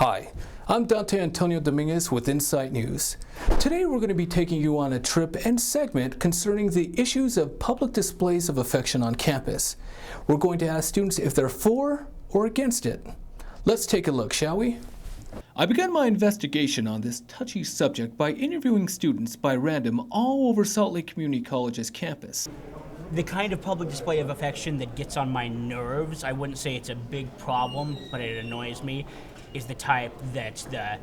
Hi, I'm Dante Antonio Dominguez with Insight News. Today we're going to be taking you on a trip and segment concerning the issues of public displays of affection on campus. We're going to ask students if they're for or against it. Let's take a look, shall we? I began my investigation on this touchy subject by interviewing students by random all over Salt Lake Community College's campus. The kind of public display of affection that gets on my nerves, I wouldn't say it's a big problem, but it annoys me, is the type that's the,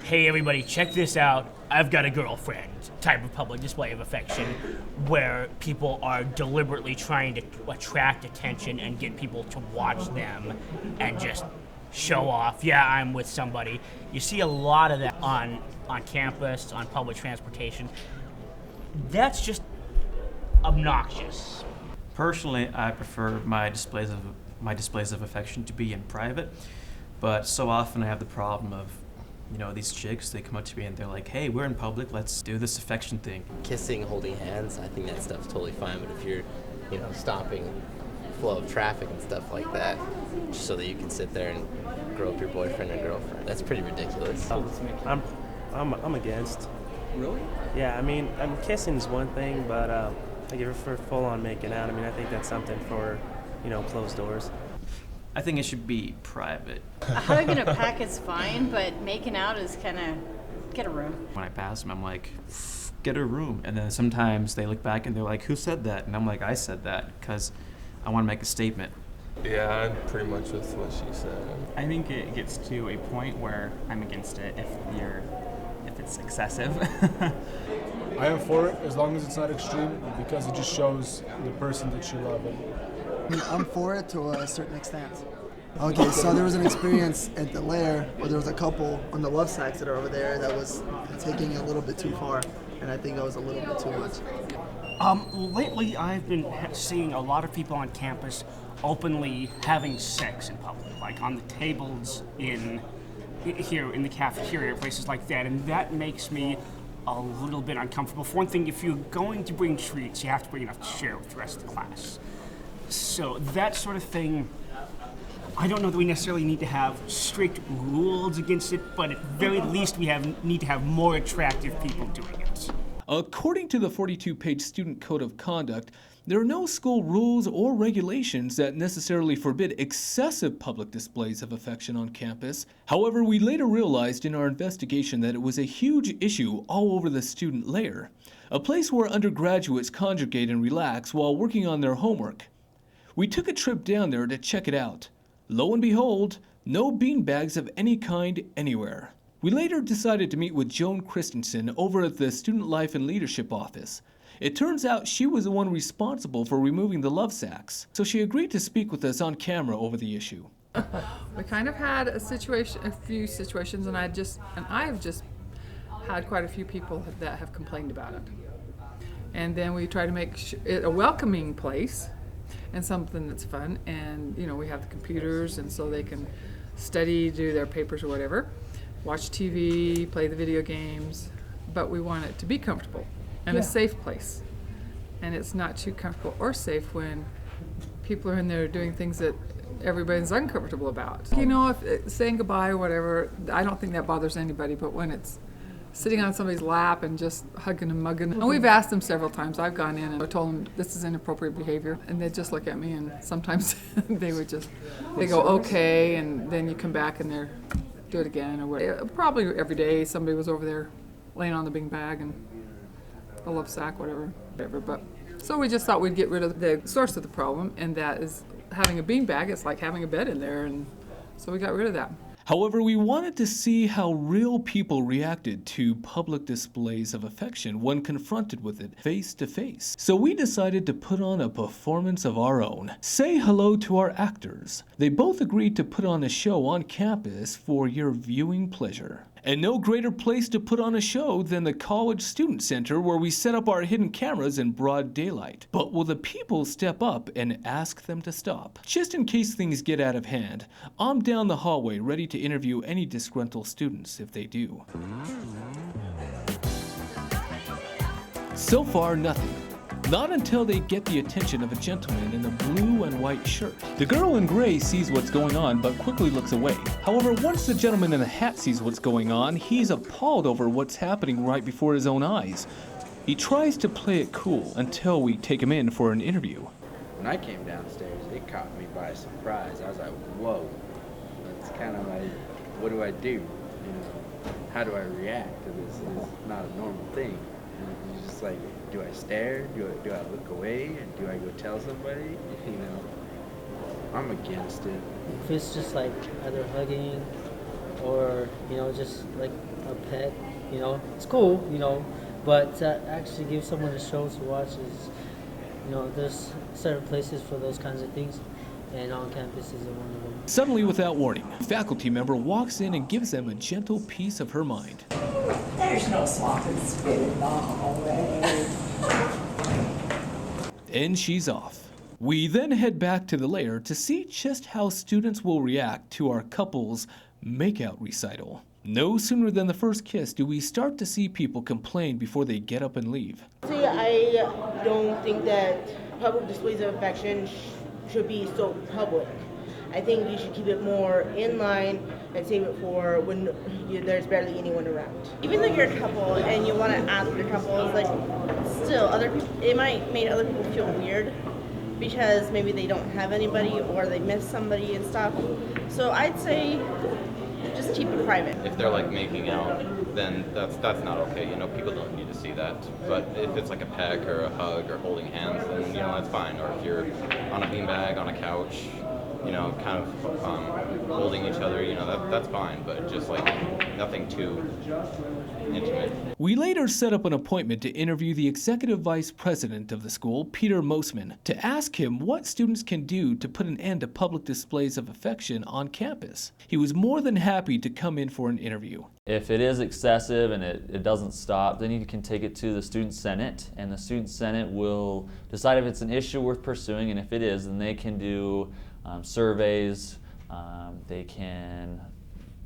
hey everybody, check this out, I've got a girlfriend type of public display of affection, where people are deliberately trying to attract attention and get people to watch them and just show off, yeah, I'm with somebody. You see a lot of that on campus, on public transportation. That's just obnoxious. Personally, I prefer my displays of affection to be in private, but so often I have the problem of, these chicks, they come up to me and they're like, hey, we're in public, let's do this affection thing. Kissing, holding hands, I think that stuff's totally fine, but if you're, stopping flow of traffic and stuff like that, just so that you can sit there and grow up your boyfriend or girlfriend, that's pretty ridiculous. I'm against. Really? Yeah, kissing is one thing, but like if for full-on making out, I think that's something for, closed doors. I think it should be private. Hugging a pack is fine, but making out is kind of, get a room. When I pass them, I'm like, get a room. And then sometimes they look back and they're like, who said that? And I'm like, I said that because I want to make a statement. Yeah, I'm pretty much with what she said. I think it gets to a point where I'm against it if it's excessive. I am for it as long as it's not extreme, because it just shows the person that you love. I'm for it to a certain extent. Okay, so there was an experience at the lair where there was a couple on the love sacks that are over there that was taking it a little bit too far, and I think that was a little bit too much. Lately I've been seeing a lot of people on campus openly having sex in public, like on the tables here in the cafeteria, places like that, and that makes me a little bit uncomfortable. For one thing, if you're going to bring treats, you have to bring enough to share with the rest of the class. So that sort of thing, I don't know that we necessarily need to have strict rules against it, but at very least we need to have more attractive people doing it. According to the 42-page Student Code of Conduct, there are no school rules or regulations that necessarily forbid excessive public displays of affection on campus. However, we later realized in our investigation that it was a huge issue all over the student lair, a place where undergraduates congregate and relax while working on their homework. We took a trip down there to check it out. Lo and behold, no beanbags of any kind anywhere. We later decided to meet with Joan Christensen over at the Student Life and Leadership office. It turns out she was the one responsible for removing the love sacks, so she agreed to speak with us on camera over the issue. We kind of had a few situations, and I've just had quite a few people that have complained about it. And then we try to make it a welcoming place and something that's fun, and we have the computers, and so they can study, do their papers or whatever, watch TV, play the video games, but we want it to be comfortable and a safe place. And it's not too comfortable or safe when people are in there doing things that everybody's uncomfortable about. If saying goodbye or whatever, I don't think that bothers anybody, but when it's sitting on somebody's lap and just hugging and mugging. And we've asked them several times. I've gone in and I told them this is inappropriate behavior, and they just look at me, and sometimes they go okay, and then you come back and they do it again or whatever. Probably every day somebody was over there laying on the beanbag and the love sack, whatever. But so we just thought we'd get rid of the source of the problem, and that is having a beanbag. It's like having a bed in there, and so we got rid of that. However, we wanted to see how real people reacted to public displays of affection when confronted with it face to face. So we decided to put on a performance of our own. Say hello to our actors. They both agreed to put on a show on campus for your viewing pleasure. And no greater place to put on a show than the College Student Center, where we set up our hidden cameras in broad daylight. But will the people step up and ask them to stop? Just in case things get out of hand, I'm down the hallway ready to interview any disgruntled students if they do. So far, nothing. Not until they get the attention of a gentleman in a blue and white shirt. The girl in gray sees what's going on but quickly looks away. However, once the gentleman in the hat sees what's going on, he's appalled over what's happening right before his own eyes. He tries to play it cool until we take him in for an interview. When I came downstairs, it caught me by surprise. I was like, whoa. That's kind of like, what do I do? You know, how do I react to this? It's not a normal thing. And it's just like, do I stare? Do I look away? And do I go tell somebody? You know, I'm against it. If it's just like either hugging or, you know, just like a pet, you know, it's cool, you know, but to actually give someone a show to watch is, you know, there's certain places for those kinds of things, and on campus is one of them. Suddenly, without warning, a faculty member walks in and gives them a gentle piece of her mind. There's no swamp and spit in the hallway. And she's off. We then head back to the lair to see just how students will react to our couple's makeout recital. No sooner than the first kiss do we start to see people complain before they get up and leave. See, I don't think that public displays of affection should be so public. I think you should keep it more in line and save it for when there's barely anyone around. Even though you're a couple and you want to ask your couple, like, still, other people, it might make other people feel weird because maybe they don't have anybody or they miss somebody and stuff. So I'd say just keep it private. If they're like making out, then that's not okay. You know, people don't need to see that. But if it's like a peck or a hug or holding hands, then you know that's fine. Or if you're on a beanbag on a couch, you know, kind of holding each other, you know, that's fine. But just like nothing too intimate. We later set up an appointment to interview the executive vice president of the school, Peter Mosman, to ask him what students can do to put an end to public displays of affection on campus. He was more than happy to come in for an interview. If it is excessive and it doesn't stop, then you can take it to the Student Senate, and the Student Senate will decide if it's an issue worth pursuing, and if it is, then they can do surveys, they can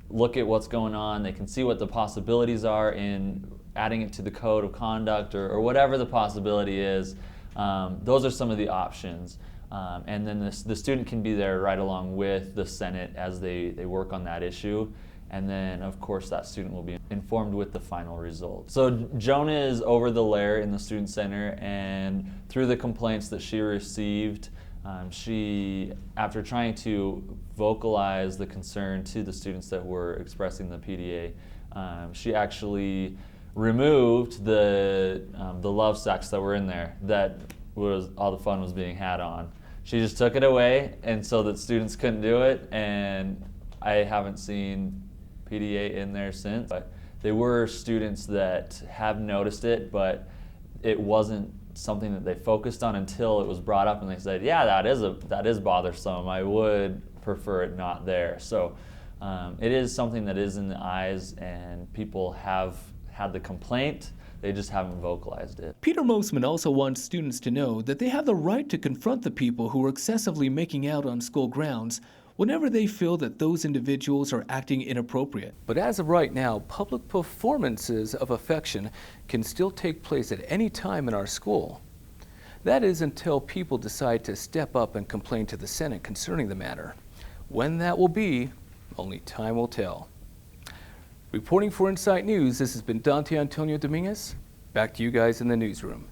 look at what's going on, they can see what the possibilities are in adding it to the code of conduct or whatever the possibility is. Those are some of the options. And then the student can be there right along with the Senate as they work on that issue. And then, of course, that student will be informed with the final result. So Jonah is over the lair in the Student Center, and through the complaints that she received, she, after trying to vocalize the concern to the students that were expressing the PDA, she actually removed the love sacks that were in there that was all the fun was being had on. She just took it away, and so that students couldn't do it, and I haven't seen PDA in there since. But there were students that have noticed it, but it wasn't something that they focused on until it was brought up and they said, yeah, that is bothersome. I would prefer it not there. So it is something that is in the eyes, and people have had the complaint. They just haven't vocalized it. Peter Mosman also wants students to know that they have the right to confront the people who are excessively making out on school grounds whenever they feel that those individuals are acting inappropriate. But as of right now, public performances of affection can still take place at any time in our school. That is until people decide to step up and complain to the Senate concerning the matter. When that will be, only time will tell. Reporting for Insight News, this has been Dante Antonio Dominguez. Back to you guys in the newsroom.